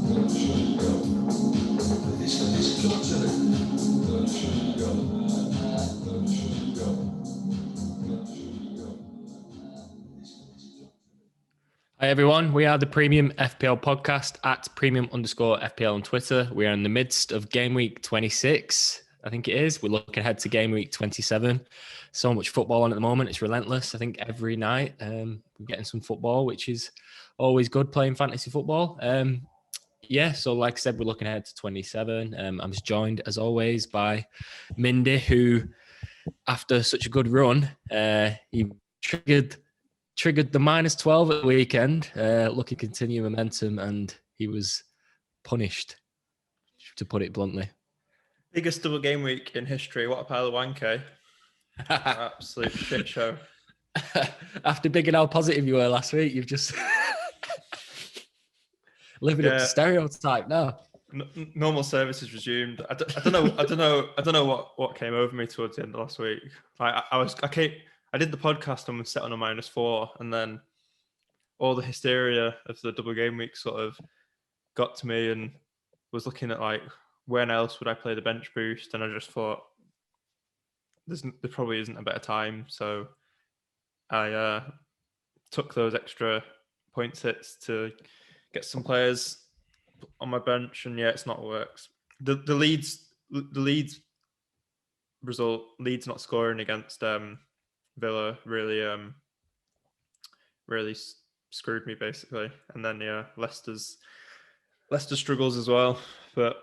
Hi everyone, we are the Premium FPL podcast at premium_FPL on Twitter. We are in the midst of Gameweek 26, I think it is. We're looking ahead to Gameweek 27. So much football on at the moment, it's relentless. I think every night we're getting some football, which is always good playing fantasy football. So like I said, we're looking ahead to 27. I'm joined as always by Mindy, who after such a good run, he triggered the -12 at the weekend, looking to continue momentum, and he was punished, to put it bluntly. Biggest double game week in history. What a pile of wank, eh? Absolute shit show. After bigging how positive you were last week, you've just living up to stereotype now. Normal service is resumed. I don't know what came over me towards the end of last week. I did the podcast and was set on a -4, and then all the hysteria of the double game week sort of got to me, and was looking at like when else would I play the bench boost, and I just thought there probably isn't a better time, so I took those extra point hits to get some players on my bench, and it's not works. The Leeds result, Leeds not scoring against Villa really screwed me basically, and then Leicester's struggles as well. But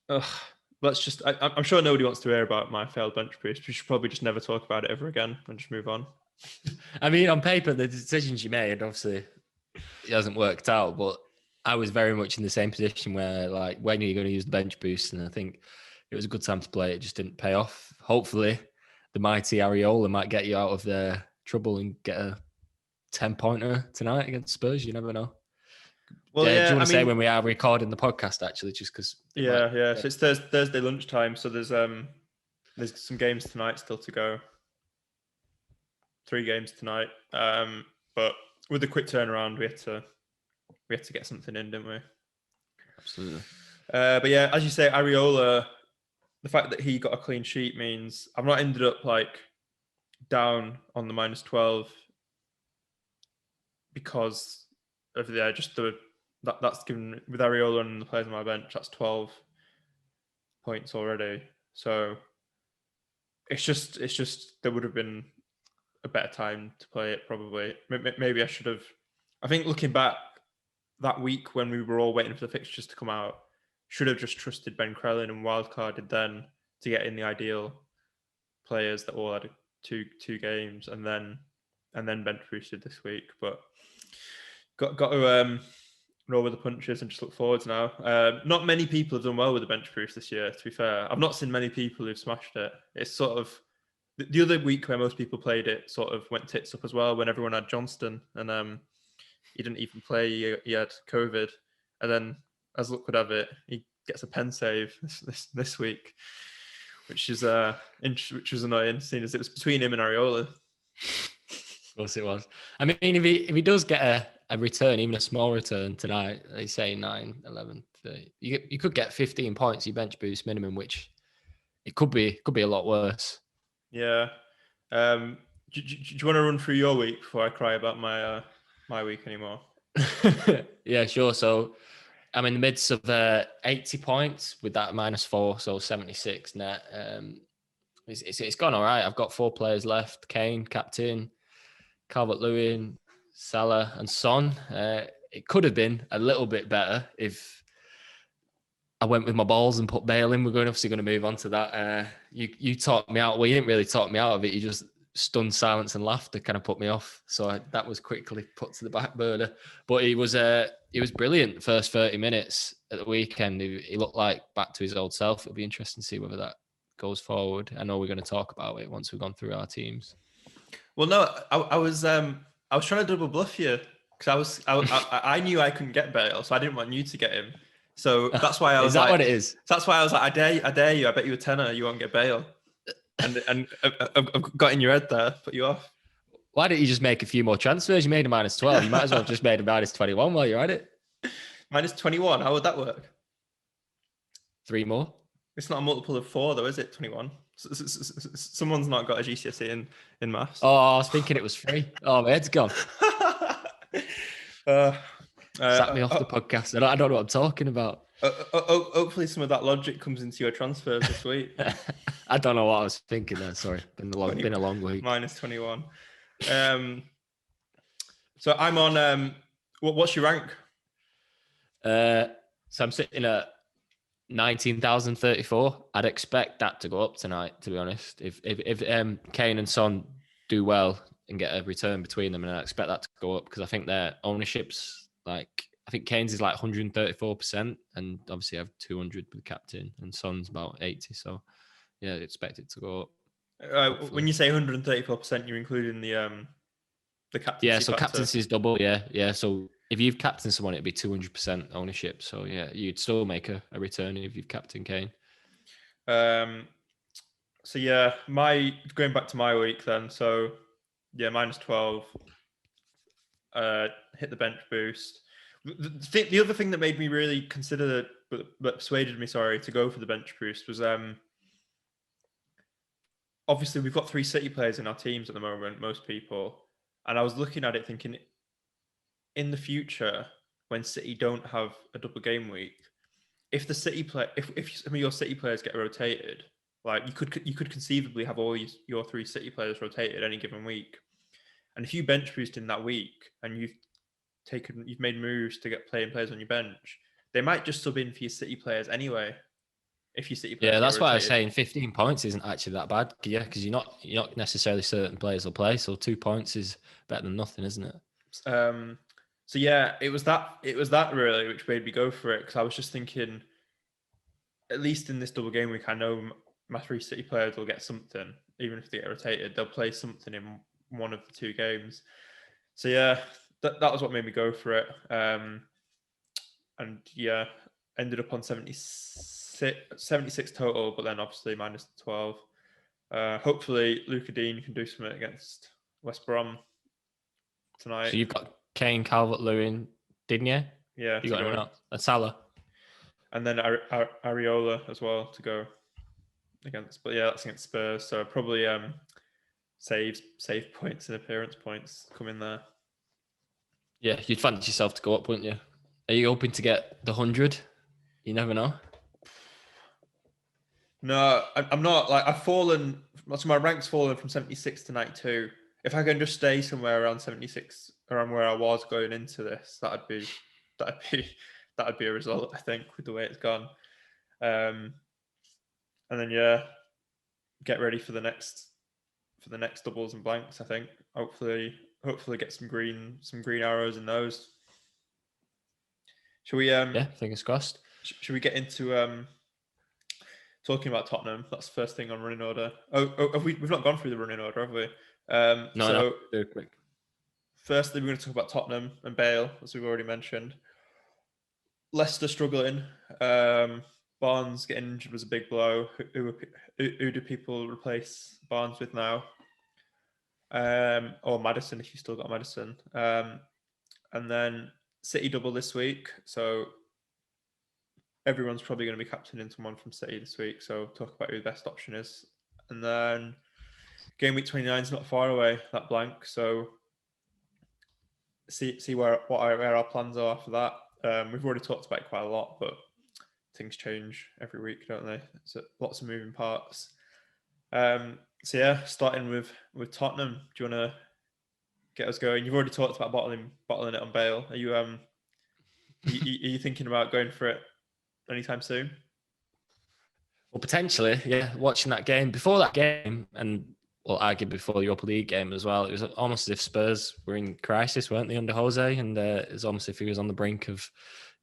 I'm sure nobody wants to hear about my failed bench boost. We should probably just never talk about it ever again and just move on. I mean, on paper, the decisions you made, obviously, it hasn't worked out, but I was very much in the same position where, like, when are you going to use the bench boost? And I think it was a good time to play. It just didn't pay off. Hopefully, the mighty Areola might get you out of their trouble and get a 10-pointer tonight against Spurs. You never know. Well, do you want to say when we are recording the podcast, actually, just because? So it's Thursday lunchtime. So there's some games tonight still to go. 3 games tonight. But with the quick turnaround, we had to get something in, didn't we? Absolutely. But as you say, Areola, the fact that he got a clean sheet means I've not ended up like down on the -12 because of that's given with Areola and the players on my bench. That's 12 points already. So it's just there would have been a better time to play it probably. Maybe I should have. I think looking back, that week when we were all waiting for the fixtures to come out, should have just trusted Ben Crellin and wildcarded then to get in the ideal players that all had two games, and then bench boosted this week. But got to roll with the punches and just look forwards now. Not many people have done well with the bench boost this year, to be fair. I've not seen many people who've smashed it. It's sort of the other week where most people played it sort of went tits up as well when everyone had Johnston, and he didn't even play. He had COVID, and then as luck would have it, he gets a pen save this week, which was annoying, seeing as it was between him and Areola. Of course it was. I mean, if he does get a return, even a small return tonight, they say 9, 11, 30, you could get 15 points, your bench boost minimum, which it could be a lot worse. Yeah. Do you want to run through your week before I cry about my week anymore? Yeah, sure. So I'm in the midst of 80 points with that -4, so 76 net. It's gone all right. I've got 4 players left: Kane, captain, Calvert-Lewin, Salah, and Son. It could have been a little bit better if I went with my balls and put Bale in. We're obviously going to move on to that. You talked me out. Well, you didn't really talk me out of it. You just stunned silence and laughter kind of put me off. So that was quickly put to the back burner. But he was brilliant the first 30 minutes at the weekend. He looked like back to his old self. It'll be interesting to see whether that goes forward. I know we're going to talk about it once we've gone through our teams. Well, no, I was trying to double bluff you because I knew I couldn't get Bale, so I didn't want you to get him. So that's why I was what it is? That's why I was like, I dare you. I bet you a tenner you won't get Bale. And I've got in your head there, put you off. Why didn't you just make a few more transfers? You made a -12. You might as well have just made a -21 while you're at it. Minus 21. How would that work? 3 more. It's not a multiple of 4, though, is it? 21. Someone's not got a GCSE in maths. Oh, I was thinking it was 3. Oh, my head's gone. Sack me off the podcast. I don't know what I'm talking about. Hopefully some of that logic comes into your transfers this week. I don't know what I was thinking there. Sorry. Been a long week. Minus 21. So I'm on, what's your rank? So I'm sitting at 19,034. I'd expect that to go up tonight, to be honest. If Kane and Son do well and get a return between them, and I expect that to go up because I think their ownership's like, I think Kane's is like 134%, and obviously I have 200 with the captain, and Son's about 80. So yeah, I'd expect it to go up. When you say 134%, you're including the captaincy. Yeah, so factor. captaincy is double. Yeah. So if you've captained someone, it'd be 200% ownership. So yeah, you'd still make a return if you've captained Kane. So yeah, going back to my week then. So yeah, minus 12. Hit the bench boost. The other thing that made me really consider but persuaded me, to go for the bench boost was obviously we've got 3 City players in our teams at the moment, most people. And I was looking at it thinking, in the future, when City don't have a double game week, if the City play, if some of your City players get rotated, like you could conceivably have all your 3 City players rotated any given week, and if you bench boost in that week and you've made moves to get playing players on your bench, they might just sub in for your City players anyway. If your City players, that's why I was saying 15 points isn't actually that bad. Yeah, because you're not necessarily certain players will play, so 2 points is better than nothing, isn't it? So yeah, it was that really which made me go for it, because I was just thinking, at least in this double game week, I know my 3 City players will get something, even if they get rotated, they'll play something in one of the 2 games. So yeah, that was what made me go for it. And yeah, ended up on 76 total, but then obviously minus 12. Hopefully Luca Dean can do something against West Brom tonight. So you've got Kane, Calvert-Lewin, didn't you? Yeah. You got anyone else? And Salah. And then Areola as well to go against. But yeah, that's against Spurs. So probably save points and appearance points come in there. Yeah, you'd fancy yourself to go up, wouldn't you? Are you hoping to get the 100? You never know. No, I'm not. Like, I've fallen. So my rank's fallen from 76 to 92. If I can just stay somewhere around 76, around where I was going into this, that'd be a result, I think, with the way it's gone. And then yeah, get ready for the next doubles and blanks. I think hopefully get some green arrows in those. Should we? Yeah, fingers crossed. Should we get into talking about Tottenham? That's the first thing on running order. We've not gone through the running order, have we? No. Do it quick. Firstly, we're going to talk about Tottenham and Bale, as we've already mentioned. Leicester struggling. Barnes getting injured was a big blow. Who do people replace Barnes with now? Or Maddison, if you still got Maddison. And then City double this week. So everyone's probably going to be captaining someone from City this week. So talk about who the best option is. And then game week 29 is not far away, that blank. So see where our plans are for that. We've already talked about it quite a lot, but things change every week, don't they? So lots of moving parts. So yeah, starting with Tottenham. Do you want to get us going? You've already talked about bottling it on Bale. Are you are you thinking about going for it anytime soon? Well, potentially, yeah. Watching that game, before that game, and well, arguably before the Europa League game as well, it was almost as if Spurs were in crisis, weren't they, under Jose? And it was almost as if he was on the brink of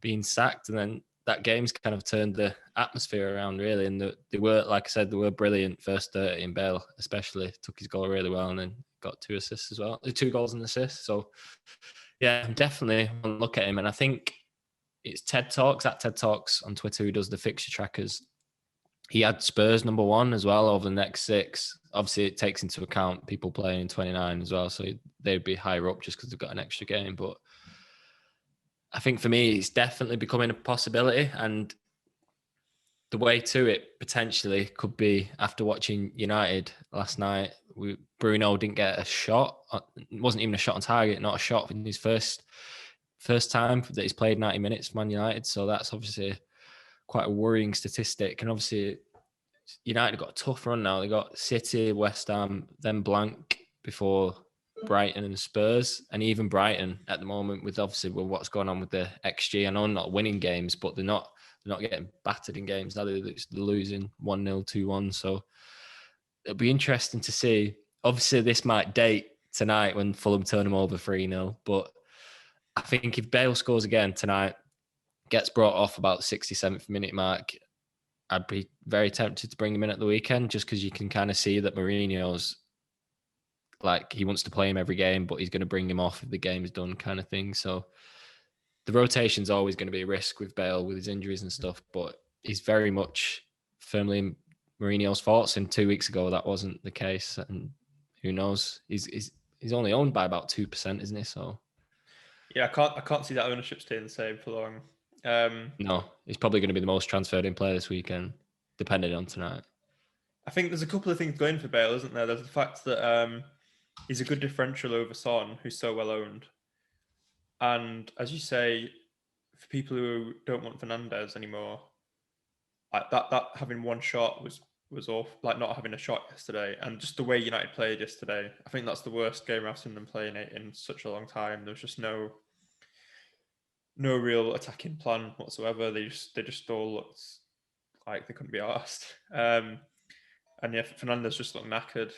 being sacked. And then that game's kind of turned the atmosphere around, really. And they were, like I said, they were brilliant first 30 in Bale, especially. Took his goal really well and then got 2 assists as well. 2 goals and assists. So, yeah, definitely want to look at him. And I think it's TED Talks on Twitter who does the fixture trackers. He had Spurs number 1 as well over the next 6. Obviously, it takes into account people playing in 29 as well. So they'd be higher up just because they've got an extra game. But I think for me, it's definitely becoming a possibility. And the way to it potentially could be after watching United last night. Bruno didn't get a shot. It wasn't even a shot on target, not a shot in his first time that he's played 90 minutes for Man United. So that's obviously quite a worrying statistic. And obviously, United got a tough run now. They got City, West Ham, then blank before Brighton and Spurs. And even Brighton at the moment, with what's going on with the XG. I know they're not winning games, but they're not getting battered in games. Now they're losing 1-0, 2-1. So it'll be interesting to see. Obviously, this might date tonight when Fulham turn them over 3-0. But I think if Bale scores again tonight, gets brought off about the 67th minute mark, I'd be very tempted to bring him in at the weekend, just because you can kind of see that Mourinho's like, he wants to play him every game, but he's going to bring him off if the game is done, kind of thing. So the rotation's always going to be a risk with Bale with his injuries and stuff, but he's very much firmly in Mourinho's thoughts. And 2 weeks ago, that wasn't the case. And who knows? He's only owned by about 2%, isn't he? So Yeah, I can't see that ownership staying the same for long. no, he's probably going to be the most transferred in player this weekend, depending on tonight. I think there's a couple of things going for Bale, isn't there? There's the fact that he's a good differential over Son, who's so well owned. And as you say, for people who don't want Fernandes anymore, like that having one shot was awful. Like not having a shot yesterday, and just the way United played yesterday, I think that's the worst game I've seen them play in such a long time. There was just no real attacking plan whatsoever. They just all looked like they couldn't be asked. And yeah, Fernandes just looked knackered.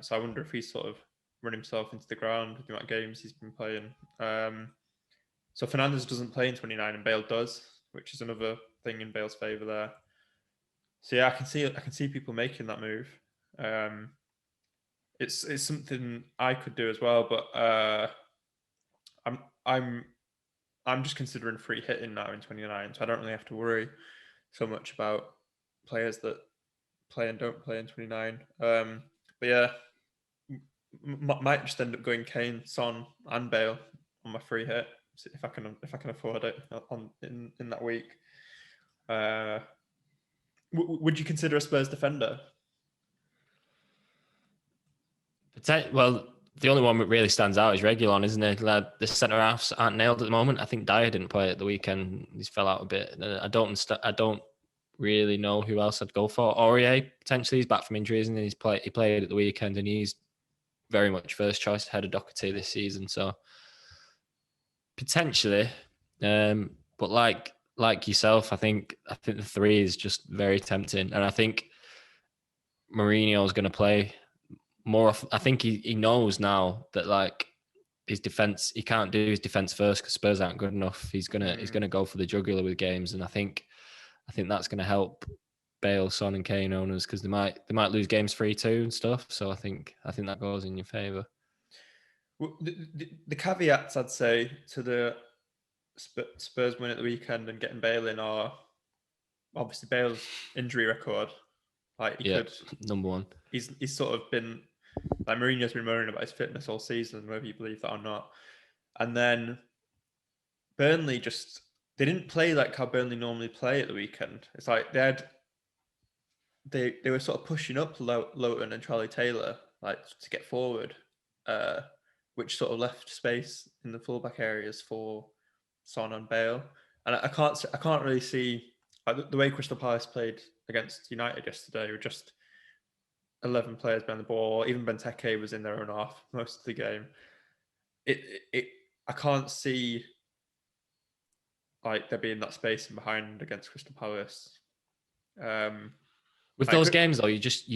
So I wonder if he's sort of run himself into the ground with the amount of games he's been playing. So Fernandes doesn't play in 29 and Bale does, which is another thing in Bale's favour there. So yeah, I can see people making that move. It's something I could do as well, but I'm just considering free hitting now in 29, so I don't really have to worry so much about players that play and don't play in 29. But yeah, might just end up going Kane, Son, and Bale on my free hit if I can afford it in that week. Would you consider a Spurs defender? Well, the only one that really stands out is Reguilon, isn't it? Like, the centre halves aren't nailed at the moment. I think Dyer didn't play at the weekend; he's fell out a bit. I don't really know who else I'd go for. Aurier potentially, he's back from injuries, and he played at the weekend, and he's very much first choice ahead of Doherty this season. So potentially, but like yourself, I think the three is just very tempting, and I think Mourinho is going to play more. I think he knows now that, like, his defense, he can't do his defense first because Spurs aren't good enough. He's gonna go for the jugular with games, and I think that's gonna help Bale, Son, and Kane owners, because they might lose games 3-2 and stuff. So I think that goes in your favour. Well, the caveats I'd say to the Spurs win at the weekend and getting Bale in are obviously Bale's injury record. Like number one. He's sort of been, like, Mourinho's been moaning about his fitness all season, whether you believe that or not. And then Burnley they didn't play like how Burnley normally play at the weekend. It's like they were sort of pushing up Lowton and Charlie Taylor, like, to get forward, which sort of left space in the fullback areas for Son and Bale. And I can't really see, like, the way Crystal Palace played against United yesterday, with just 11 players behind the ball. Even Benteke was in their own half most of the game. I can't see, like, there being that space in behind against Crystal Palace. With those games though, you just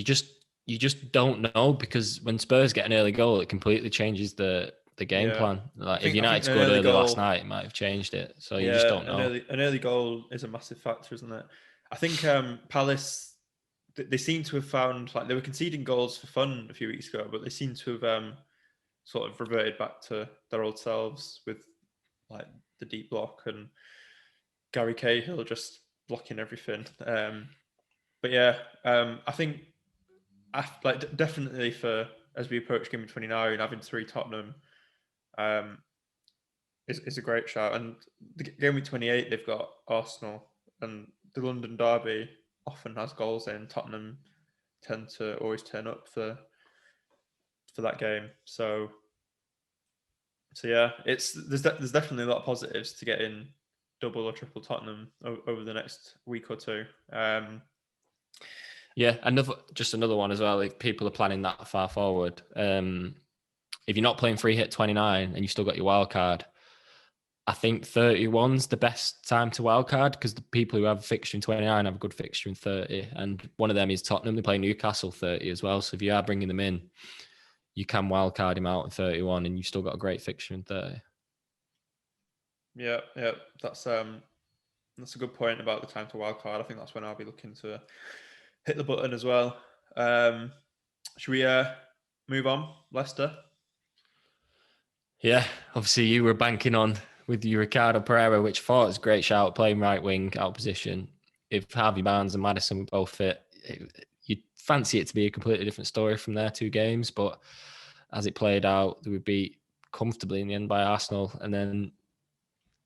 don't know, because when Spurs get an early goal, it completely changes the game plan. Like, if United scored early last night, it might have changed it. So you just don't know. An early goal is a massive factor, isn't it? I think Palace, they seem to have found, like, they were conceding goals for fun a few weeks ago, but they seem to have sort of reverted back to their old selves with, like, the deep block and Gary Cahill just blocking everything. But yeah, I think, definitely for, as we approach Game 29, having 3 Tottenham, is a great shout. And the game week 28, they've got Arsenal, and the London derby often has goals in. Tottenham tend to always turn up for that game. So yeah, there's definitely a lot of positives to get in double or triple Tottenham over the next week or two. Yeah, another one as well. If people are planning that far forward, if you're not playing free hit 29 and you still got your wild card, I think 31's the best time to wild card, because the people who have a fixture in 29 have a good fixture in 30, and one of them is Tottenham. They play Newcastle 30 as well. So if you are bringing them in, you can wild card him out in 31, and you've still got a great fixture in 30. Yeah, that's a good point about the time to wild card. I think that's when I'll be looking to hit the button as well. Should we move on, Leicester? Yeah, obviously you were banking on with your Ricardo Pereira, which I thought was a great shout, playing right wing out position. If Harvey Barnes and Maddison were both fit, you'd fancy it to be a completely different story from their 2 games. But as it played out, they were beat comfortably in the end by Arsenal. And then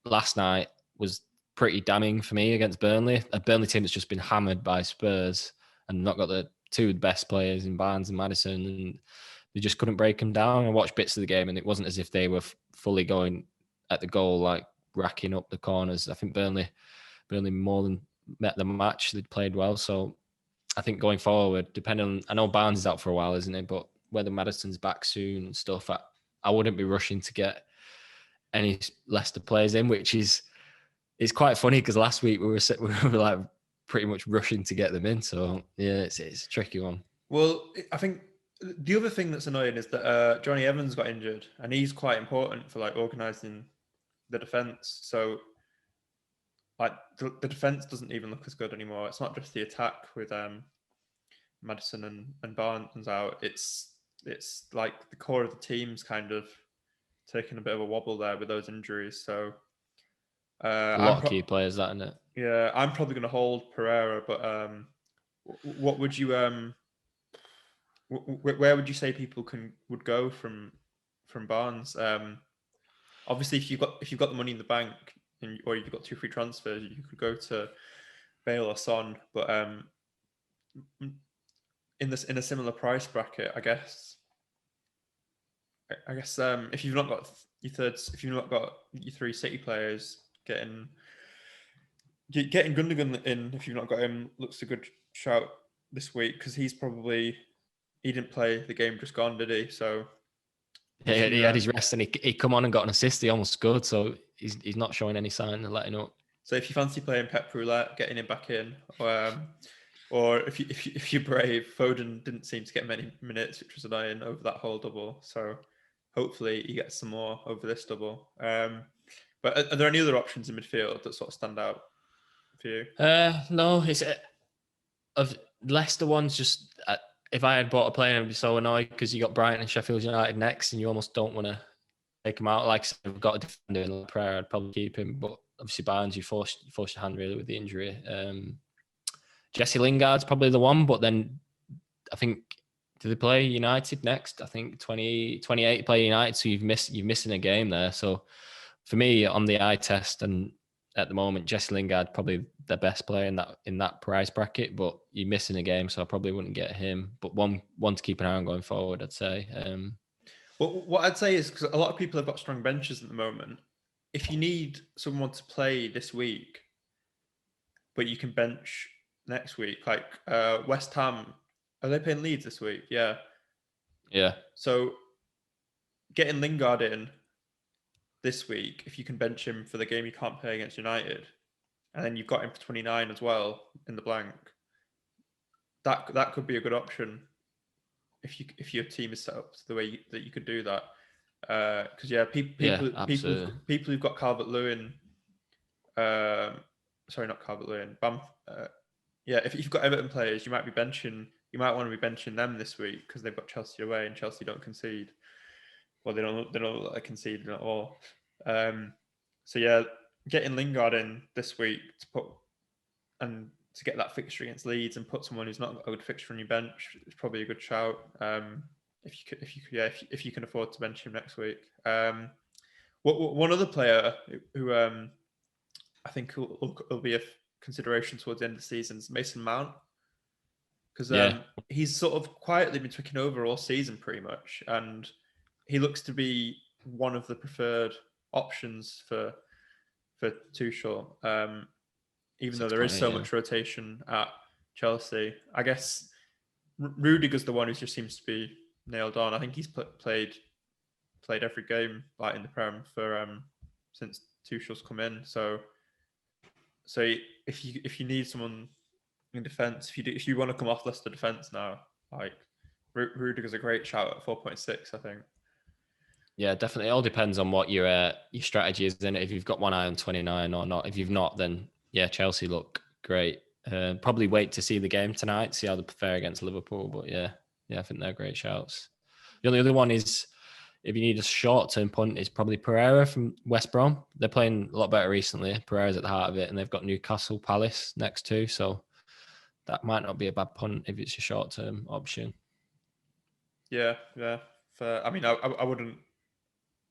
last night was pretty damning for me against Burnley. A Burnley team that's just been hammered by Spurs and not got the 2 best players in Barnes and Maddison, and they just couldn't break them down. I watched bits of the game, and it wasn't as if they were fully going at the goal, like racking up the corners. I think Burnley more than met the match. They'd played well. So I think going forward, depending on, I know Barnes is out for a while, isn't it? But whether Maddison's back soon and stuff, I wouldn't be rushing to get any Leicester players in, which is, it's quite funny because last week we were like pretty much rushing to get them in. So yeah, it's a tricky one. Well, I think the other thing that's annoying is that Johnny Evans got injured, and he's quite important for like organising the defence. So like the defence doesn't even look as good anymore. It's not just the attack with Maddison and Barnes out. It's like the core of the team's kind of taking a bit of a wobble there with those injuries. So A lot of key players, that, isn't it? Yeah, I'm probably going to hold Pereira, but what would you where would you say people would go from Barnes? Obviously, if you've got the money in the bank, or you've got 2 free transfers, you could go to Bale or Son. But in a similar price bracket, I guess if you've not got your 3 City players, getting Gundogan in, if you've not got him, looks a good shout this week, because he didn't play the game just gone, did he? So yeah, he had his rest, and he come on and got an assist. He almost scored, so he's not showing any sign of letting up. So if you fancy playing Pep Roulette, getting him back in, or if you're brave, Foden didn't seem to get many minutes, which was annoying over that whole double. So hopefully he gets some more over this double. But are there any other options in midfield that sort of stand out for you? No, it's of Leicester ones. Just if I had bought a player, I'd be so annoyed because you got Brighton and Sheffield United next, and you almost don't want to take him out. Like I said, I've got a defender in Prayer, I'd probably keep him, but obviously Barnes, you forced your hand really with the injury. Jesse Lingard's probably the one, but then I think, do they play United next? I think 28 play United, so you're missing a game there. So for me, on the eye test, and at the moment, Jesse Lingard probably the best player in that price bracket, but you're missing a game, so I probably wouldn't get him. But one to keep an eye on going forward, I'd say. Well, what I'd say is, because a lot of people have got strong benches at the moment, if you need someone to play this week, but you can bench next week, like West Ham, are they playing Leeds this week? Yeah. So getting Lingard in this week, if you can bench him for the game you can't play against United, and then you've got him for 29 as well in the blank, that could be a good option if your team is set up the way that you could do that. Because people who've got Calvert-Lewin, sorry, not Calvert-Lewin, if you've got Everton players, you might want to be benching them this week because they've got Chelsea away, and Chelsea don't concede. Well, they don't look like conceding at all. So yeah, getting Lingard in this week to get that fixture against Leeds and put someone who's not got a good fixture on your bench is probably a good shout. If you can afford to bench him next week. One other player who I think will be a consideration towards the end of the season is Mason Mount, because Yeah, he's sort of quietly been taking over all season pretty much, and he looks to be one of the preferred options for Tuchel. Even though there is 6.8, so yeah. much rotation at Chelsea, I guess Rudiger's the one who just seems to be nailed on. I think he's played every game like in the Prem for since Tuchel's come in. So if you need someone in defence, if you want to come off Leicester defence now, like Rudiger's a great shout at 4.6, I think. Yeah, definitely. It all depends on what your strategy is. Then, if you've got one eye on 29 or not. If you've not, then yeah, Chelsea look great. Probably wait to see the game tonight, see how they fare against Liverpool. But yeah, I think they're great shouts. The only other one is, if you need a short-term punt, is probably Pereira from West Brom. They're playing a lot better recently. Pereira's at the heart of it, and they've got Newcastle Palace next too. So that might not be a bad punt if it's a short-term option. Yeah. I mean, I wouldn't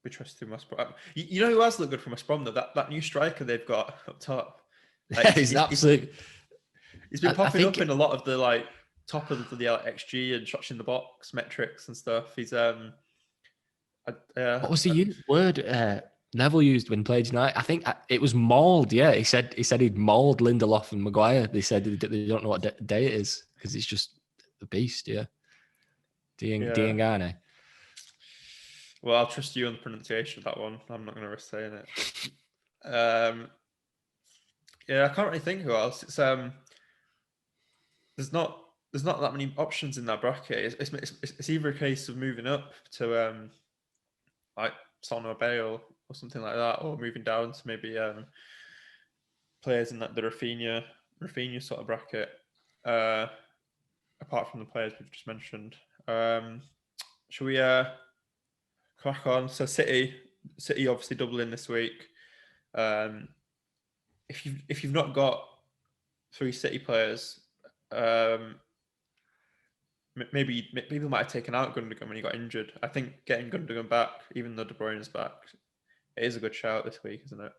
be trusting West Brom. You know who has looked good from West Brom though? That new striker they've got up top. Like, He's absolute. He's been I popping think up in a lot of the like top of the XG and shots in the box metrics and stuff. He's what was the word Neville used when he played United? I think it was mauled. Yeah, he said he'd mauled Lindelof and Maguire. They said they don't know what day it is because it's just a beast. Yeah, Diangane. Well, I'll trust you on the pronunciation of that one. I'm not going to risk saying it. Yeah, I can't really think who else. It's there's not that many options in that bracket. It's either a case of moving up to like Son or Bale or something like that, or moving down to maybe players in the Rafinha sort of bracket. Apart from the players we've just mentioned, shall we crack on? So City obviously doubling this week. If you've not got 3 City players, maybe we might have taken out Gundogan when he got injured. I think getting Gundogan back, even though De Bruyne is back, it is a good shout this week, isn't it?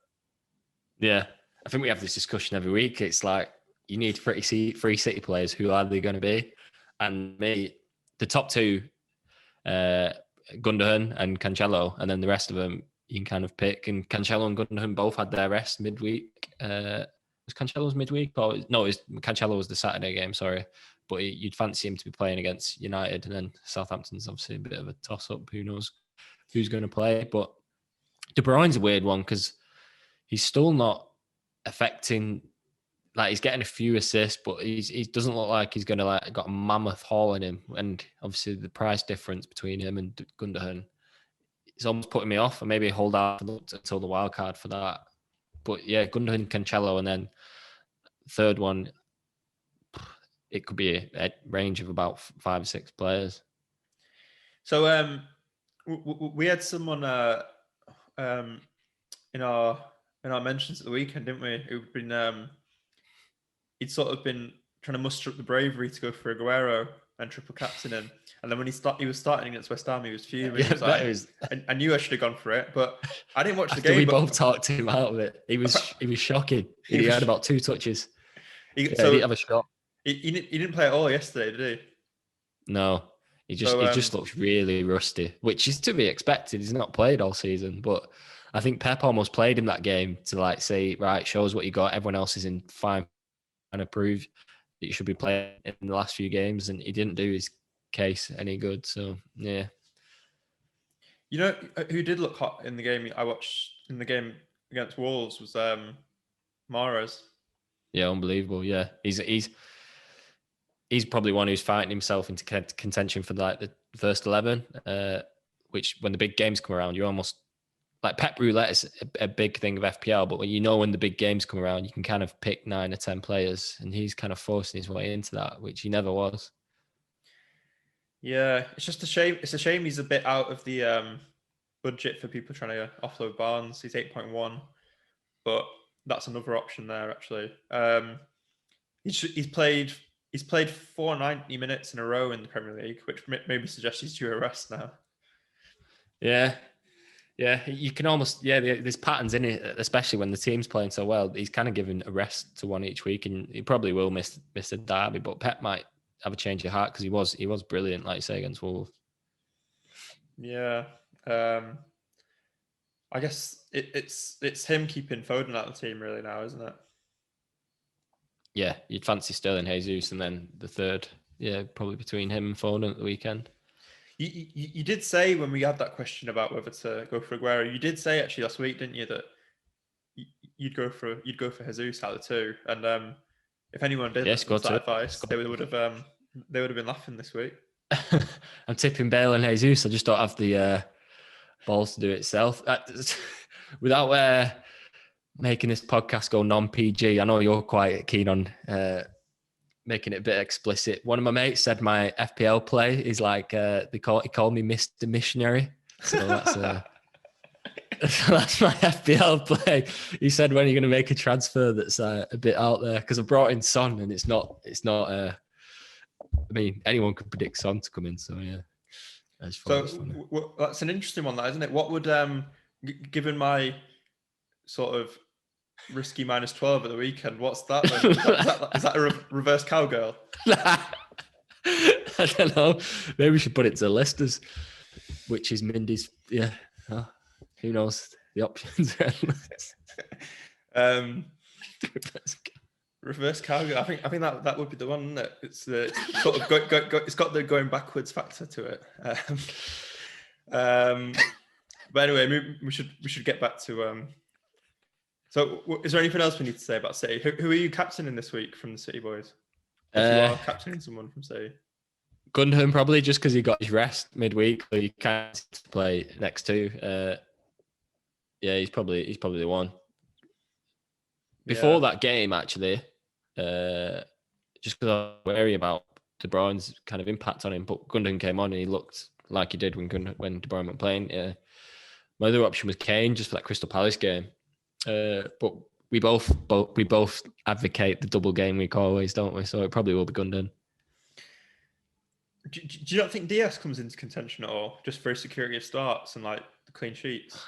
Yeah, I think we have this discussion every week. It's like you need three City players. Who are they going to be? And me, the top 2, Gundogan and Cancelo, and then the rest of them you can kind of pick. And Cancelo and Gundogan both had their rest midweek. Was Cancelo's midweek? Or no, Cancelo was the Saturday game. Sorry, but you'd fancy him to be playing against United, and then Southampton's obviously a bit of a toss-up. Who knows who's going to play? But De Bruyne's a weird one because he's still not affecting. Like, he's getting a few assists, but he doesn't look like he's going to got a mammoth haul in him. And obviously the price difference between him and Gundogan, it's almost putting me off. And maybe hold out until the wild card for that. But yeah, Gundogan, Cancelo, and then third one, it could be a range of about 5 or 6 players. So we had someone in our mentions at the weekend, didn't we? Who'd been he'd sort of been trying to muster up the bravery to go for Aguero and triple captain him. And then when he was starting against West Ham, he was fuming. He was like, I knew I should have gone for it, but I didn't watch the game. We both talked him out of it. He was shocking. He had about 2 touches. He didn't have a shot. He didn't play at all yesterday, did he? No. He just looks really rusty, which is to be expected. He's not played all season, but I think Pep almost played him that game to say, right, show us what you got. Everyone else is in fine and prove that you should be playing in the last few games, and he didn't do his case any good. So yeah. You know who did look hot in the game I watched in the game against Wolves was Mahrez. Yeah, unbelievable. Yeah, he's probably one who's fighting himself into contention for the first 11. Which when the big games come around, you almost Pep Roulette is a big thing of FPL, but when the big games come around, you can kind of pick 9 or 10 players, and he's kind of forcing his way into that, which he never was. Yeah, it's just a shame. It's a shame he's a bit out of the budget for people trying to offload Barnes. He's 8.1, but that's another option there actually. He's played 490 minutes in a row in the Premier League, which maybe suggests he's due a rest now. Yeah. Yeah, you can almost there's patterns in it, especially when the team's playing so well. He's kind of giving a rest to one each week, and he probably will miss the derby. But Pep might have a change of heart because he was brilliant, like you say, against Wolves. Yeah, I guess it's him keeping Foden out of the team really now, isn't it? Yeah, you'd fancy Sterling, Jesus, and then the third. Yeah, probably between him and Foden at the weekend. You did say when we had that question about whether to go for Aguero, you did say actually last week, didn't you, that you'd go for Jesus out of the two, and if anyone did listen to that advice, they would have been laughing this week. I'm tipping Bale and Jesus. I just don't have the balls to do it itself. Without making this podcast go non-PG, I know you're quite keen on making it a bit explicit. One of my mates said my FPL play is like he called me Mr. Missionary. So that's that's my FPL play. He said, when are you going to make a transfer that's a bit out there? Because I brought in Son, and it's not. I mean, anyone could predict Son to come in. So yeah, that's that's an interesting one, isn't it? What would given my sort of risky -12 at the weekend? What's that? Is that a reverse cowgirl? I don't know. Maybe we should put it to Leicester's, which is Mindy's. Yeah. Who knows the options? Reverse cowgirl. I think that would be the one, isn't it? It's sort of it's got the going backwards factor to it. But anyway, we should get back to. So, is there anything else we need to say about City? Who are you captaining this week from the City boys? If you are captaining someone from City. Gundogan probably, just because he got his rest midweek, but he can't play next two. Yeah, he's probably the one. Before that game, actually, just because I was wary about De Bruyne's kind of impact on him, but Gundogan came on and he looked like he did when De Bruyne went playing. My other option was Kane, just for that Crystal Palace game. But we both advocate the double game week always, don't we? So it probably will be Gundogan. Do you not think Diaz comes into contention at all, just for security of starts and like the clean sheets?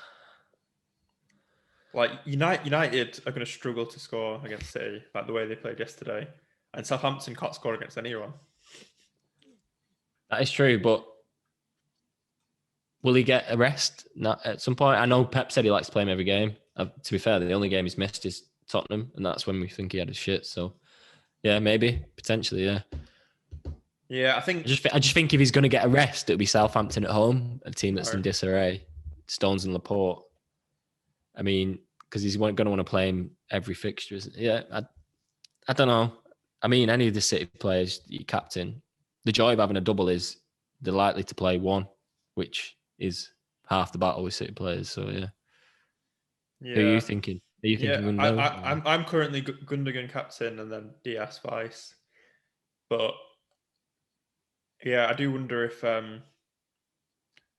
Like United are going to struggle to score against City, like the way they played yesterday, and Southampton can't score against anyone. That is true, but will he get a rest at some point? I know Pep said he likes to play him every game. To be fair, the only game he's missed is Tottenham, and that's when we think he had his shit. So, yeah, maybe potentially, yeah. Yeah, I think. I just think if he's going to get a rest, it'll be Southampton at home, a team that's in disarray. Stones and Laporte. I mean, because he's going to want to play him every fixture. Yeah, I don't know. I mean, any of the City players, you captain, the joy of having a double is they're likely to play one, which is half the battle with City players. So yeah. Who are you thinking? Are you thinking Gundogan? I'm currently Gundogan captain and then Diaz vice. But yeah, I do wonder if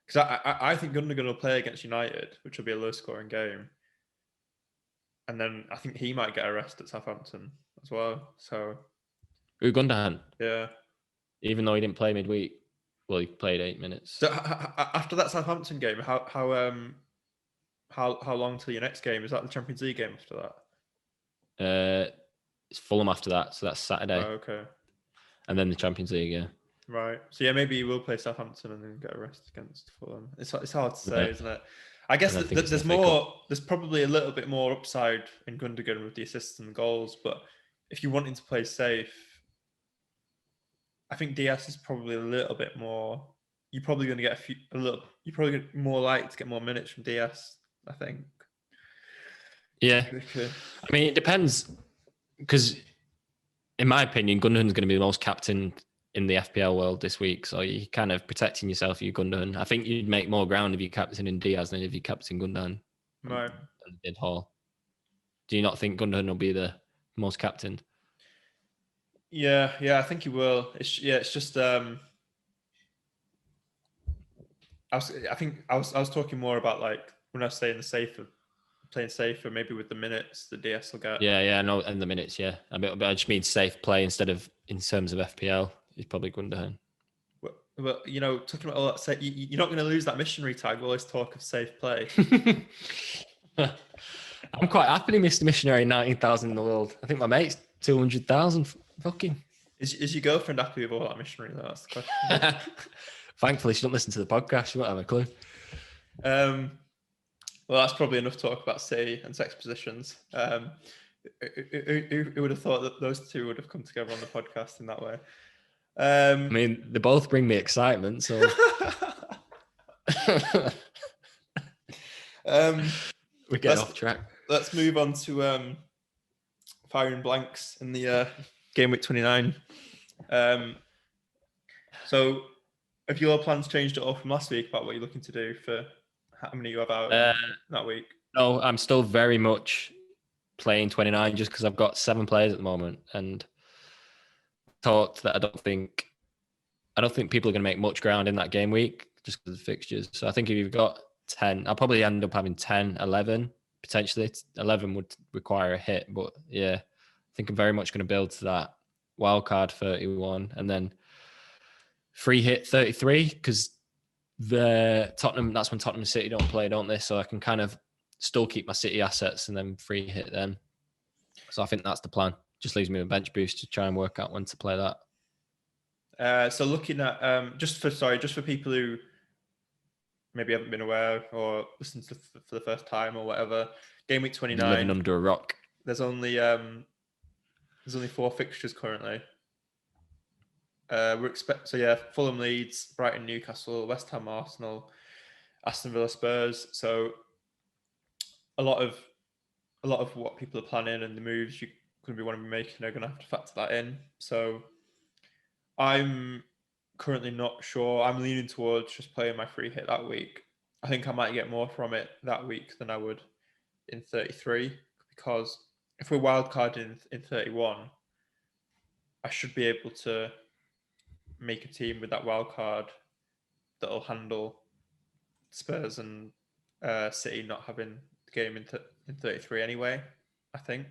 because I think Gundogan will play against United, which will be a low-scoring game, and then I think he might get a rest at Southampton as well. So, Gundogan, yeah, even though he didn't play midweek, well, he played 8 minutes. So after that Southampton game, how long till your next game? Is that the Champions League game after that? It's Fulham after that, so that's Saturday. Oh, okay. And then the Champions League, yeah. Right. So yeah, maybe he will play Southampton and then get a rest against Fulham. It's hard to say, isn't it? I guess there's more. There's probably a little bit more upside in Gundogan with the assists and the goals, but if you're wanting to play safe, I think Diaz is probably a little bit more. You're probably going to get You're probably get more likely to get more minutes from Diaz, I think. Yeah. I mean, it depends, because in my opinion, Gundogan's going to be the most captained in the FPL world this week, so you're kind of protecting yourself, you Gundogan. I think you'd make more ground if you captain in Diaz than if you captain Gundogan. Right. And did Hall. Do you not think Gundogan will be the most captained? Yeah, I think he will. It's just I was talking more about like when I was saying playing safer, maybe with the minutes the DS will get. Yeah, I know, and the minutes, I just mean safe play instead of in terms of FPL. He's probably Gundogan. But talking about all that, you're not going to lose that missionary tag. We always talk of safe play. I'm quite happy Mr. Missionary 19,000 in the world. I think my mate's 200,000. Fucking. Is your girlfriend happy with all that missionary? That's the question. Thankfully, she don't listen to the podcast. She won't have a clue. Well, that's probably enough talk about City and sex positions. Who would have thought that those two would have come together on the podcast in that way? I mean, they both bring me excitement, so we get off track. Let's move on to firing blanks in the game week 29. So have your plans changed at all from last week about what you're looking to do for how many you have out that week? No, I'm still very much playing 29 just because I've got 7 players at the moment, and thought that I don't think people are going to make much ground in that game week just because of the fixtures. So I think if you've got 10, I'll probably end up having 10, 11 potentially. 11 would require a hit, but yeah, I think I'm very much going to build to that wildcard 31 and then free hit 33 because that's when Tottenham and City don't play, don't they? So I can kind of still keep my City assets and then free hit them. So I think that's the plan. Just leaves me a bench boost to try and work out when to play that. So looking at just for people who maybe haven't been aware or listened to for the first time or whatever, game week 29. Living under a rock. There's only 4 fixtures currently. Fulham, Leeds, Brighton, Newcastle, West Ham, Arsenal, Aston Villa, Spurs. So a lot of what people are planning and the moves you going to want to be making are going to have to factor that in. So I'm currently not sure. I'm leaning towards just playing my free hit that week. I think I might get more from it that week than I would in 33 because if we're wildcarding in 31, I should be able to make a team with that wildcard that'll handle Spurs and City not having the game in 33 anyway, I think.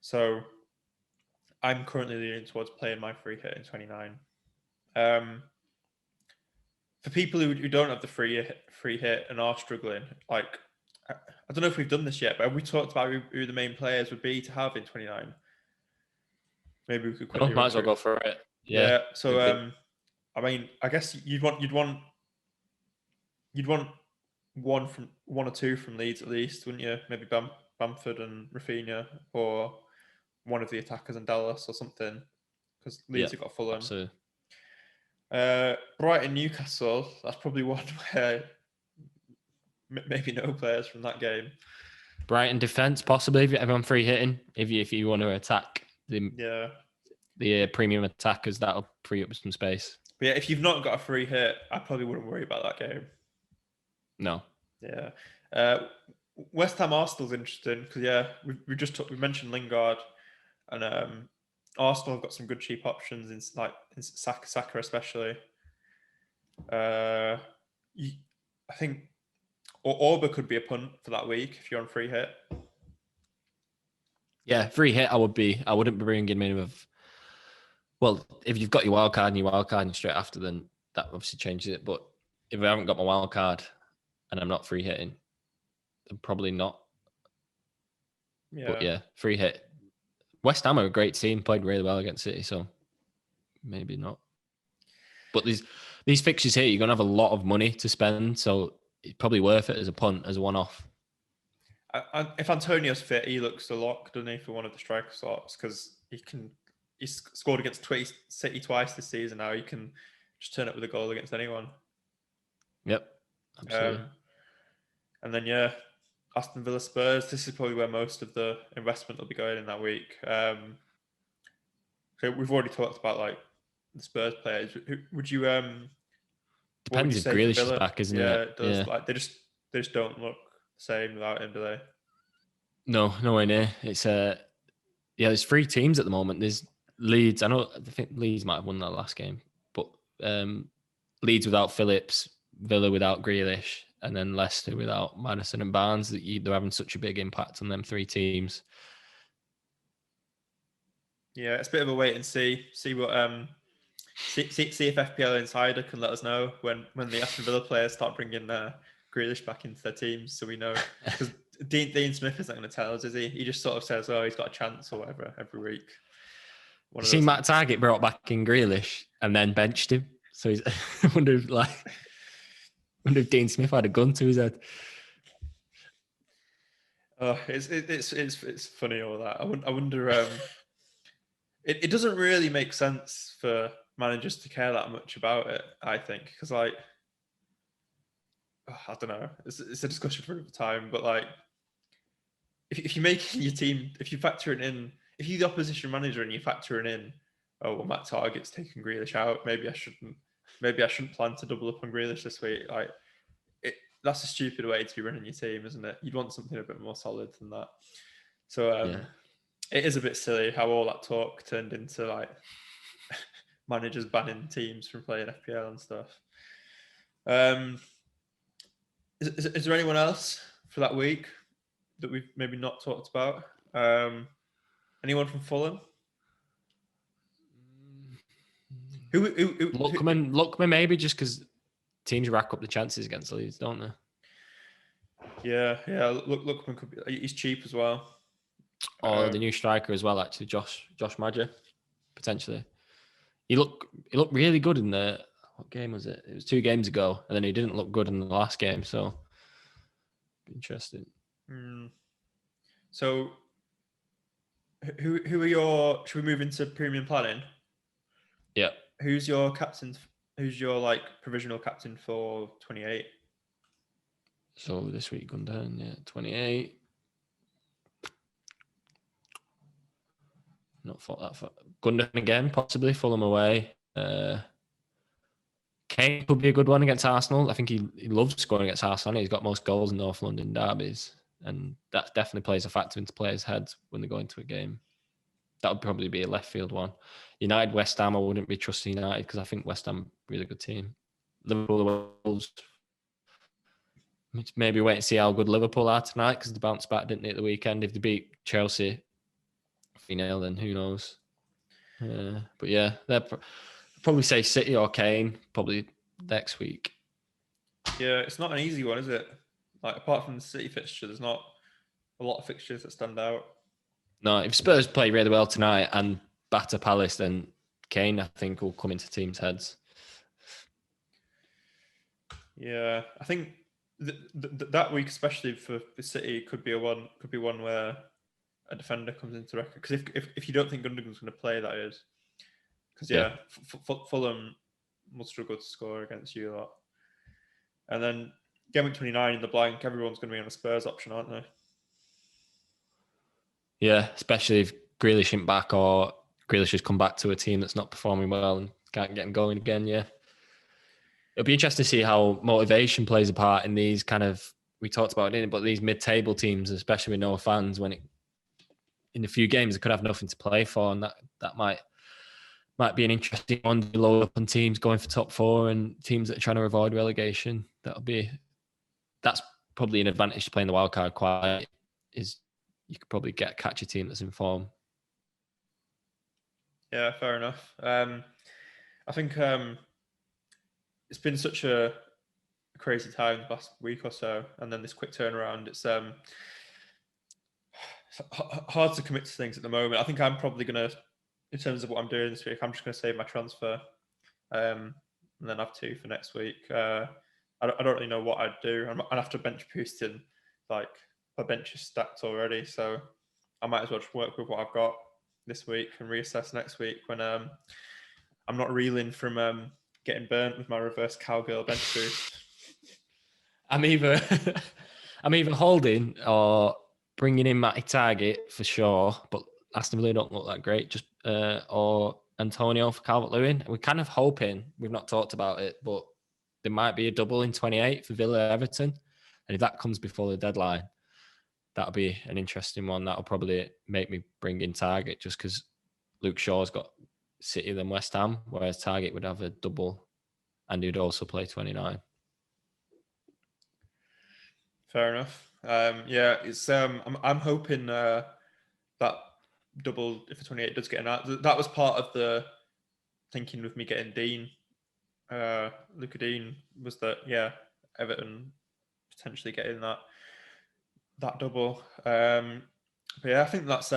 So I'm currently leaning towards playing my free hit in 29. For people who don't have the free hit and are struggling, like I don't know if we've done this yet, but have we talked about who the main players would be to have in 29? Maybe we could quickly might as well go for it. Yeah. So I mean, I guess you'd want one or two from Leeds at least, wouldn't you? Maybe Bamford and Rafinha, or one of the attackers in Dallas or something, because Leeds have got Fulham. Absolutely. Brighton, Newcastle. That's probably one where maybe no players from that game. Brighton defense possibly if everyone free hitting. If you want to attack the premium attackers, that'll free up some space. But yeah, if you've not got a free hit, I probably wouldn't worry about that game. No. Yeah. West Ham Arsenal's interesting because we mentioned Lingard, and Arsenal have got some good cheap options in Saka especially. I think Orba could be a punt for that week if you're on free hit. Yeah, free hit. I wouldn't be bringing him in with. Well, if you've got your wild card and you're wildcarding straight after, then that obviously changes it. But if I haven't got my wild card and I'm not free hitting, then probably not. Yeah. But yeah, free hit. West Ham are a great team, played really well against City, so maybe not. But these fixtures here, you're going to have a lot of money to spend, so it's probably worth it as a punt, as a one-off. If Antonio's fit, he looks a lock, doesn't he, for one of the striker slots, because he's scored against City twice this season now. He can just turn up with a goal against anyone. Yep, absolutely. And then, Aston Villa Spurs. This is probably where most of the investment will be going in that week. So we've already talked about like the Spurs players. Who would you? Depends if Grealish is back, isn't it? Yeah, it does. Yeah. Like they just don't look the same without him, do they? No, nowhere near. It's there's 3 teams at the moment. There's Leeds. I think Leeds might have won that last game, but Leeds without Phillips, Villa without Grealish, and then Leicester without Maddison and Barnes. They're having such a big impact on them 3 teams. Yeah, it's a bit of a wait and see what See if FPL Insider can let us know when the Aston Villa players start bringing Grealish back into their teams, so we know. Because Dean Smith isn't going to tell us, is he? He just sort of says, "Oh, he's got a chance" or whatever every week. You see, Matt Target brought back in Grealish and then benched him. So he's I wonder if Dean Smith had a gun to his head. Oh, it's funny all that. I wonder. It doesn't really make sense for managers to care that much about it. I think because I don't know. It's a discussion for another time. But like, if you make your team, if you factor it in, if you're the opposition manager and you factor it in, oh well, Matt Target's taking Grealish out. Maybe I shouldn't plan to double up on Grealish this week. Like, that's a stupid way to be running your team, isn't it? You'd want something a bit more solid than that. So It is a bit silly how all that talk turned into like managers banning teams from playing FPL and stuff. Is there anyone else for that week that we've maybe not talked about? Anyone from Fulham? Who Lookman maybe, just because teams rack up the chances against Leeds, don't they? Yeah. Lookman could be. He's cheap as well. Or the new striker as well, actually, Josh Madger, potentially. He looked really good in what game was it? It was 2 games ago, and then he didn't look good in the last game. So interesting. So who are your? Should we move into premium planning? Yeah. Who's your captain? Who's your like provisional captain for 28? So this week gone down, 28. Not thought that far. Gundogan again, possibly. Fulham away. Kane could be a good one against Arsenal. I think he loves scoring against Arsenal. He's got most goals in North London derbies. And that definitely plays a factor into players' heads when they go into a game. That would probably be a left field one. United, West Ham, I wouldn't be trusting United because I think West Ham really good team. Liverpool, Wolves. Maybe wait and see how good Liverpool are tonight because they bounced back, didn't they, at the weekend? If they beat Chelsea 3-0, then who knows? But yeah, they'll probably say City or Kane probably next week. Yeah, it's not an easy one, is it? Like, apart from the City fixture, there's not a lot of fixtures that stand out. No, if Spurs play really well tonight and batter Palace, then Kane, I think, will come into teams' heads. Yeah, I think that week, especially for City, could be one where a defender comes into record. Because if you don't think Gundogan's going to play, that is. Because Fulham will struggle to score against you a lot. And then Gameweek 29 in the blank, everyone's going to be on a Spurs option, aren't they? Yeah, especially if Grealish isn't back or Grealish has come back to a team that's not performing well and can't get him going again, yeah. It'll be interesting to see how motivation plays a part in these kind of, we talked about it, but these mid-table teams, especially with no fans, when in a few games, they could have nothing to play for, and that might be an interesting one to load up on teams going for top 4 and teams that are trying to avoid relegation. That's probably an advantage to playing the wildcard quiet, is you could probably catch a team that's in form. Yeah, fair enough. I think it's been such a crazy time the past week or so, and then this quick turnaround. It's hard to commit to things at the moment. I think I'm probably going to, in terms of what I'm doing this week, I'm just going to save my transfer and then have 2 for next week. I don't really know what I'd do. I'd have to bench boost in, like, my bench is stacked already, so I might as well just work with what I've got this week and reassess next week when I'm not reeling from getting burnt with my reverse cowgirl bench boost. I'm either holding or bringing in Matty Target for sure, but Aston Villa don't look that great. Just or Antonio for Calvert-Lewin. We're kind of hoping, we've not talked about it, but there might be a double in 28 for Villa Everton, and if that comes before the deadline, that'll be an interesting one. That'll probably make me bring in Target just because Luke Shaw's got City than West Ham, whereas Target would have a double, and he'd also play 29. Fair enough. It's I'm hoping that double if the 28 does get an out. That was part of the thinking with me getting Dean, Luca Dean, was that Everton potentially getting that double. But yeah, I think that's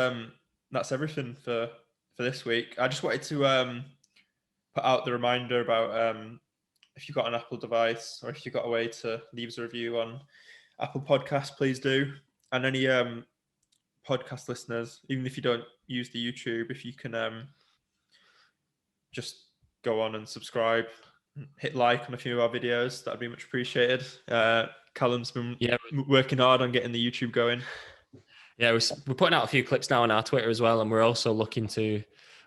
everything for this week. I just wanted to put out the reminder about if you've got an Apple device or if you've got a way to leave us a review on Apple Podcasts, please do. And any podcast listeners, even if you don't use the YouTube, if you can just go on and subscribe, hit like on a few of our videos, that'd be much appreciated. Callum's been working hard on getting the YouTube going. Yeah, we're putting out a few clips now on our Twitter as well, and we're also looking to.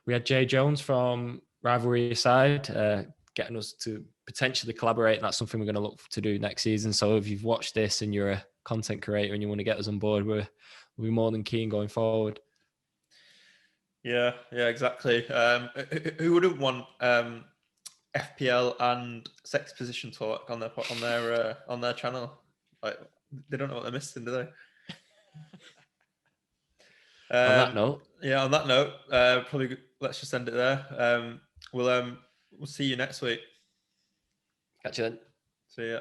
We had Jay Jones from Rivalry Side getting us to potentially collaborate, and that's something we're going to look to do next season. So if you've watched this and you're a content creator and you want to get us on board, we'll be more than keen going forward. Yeah, exactly. Who wouldn't want FPL and sex position talk on their channel? Like, they don't know what they're missing, do they? On that note, on that note, probably let's just end it there. We'll see you next week. Catch you then. See ya.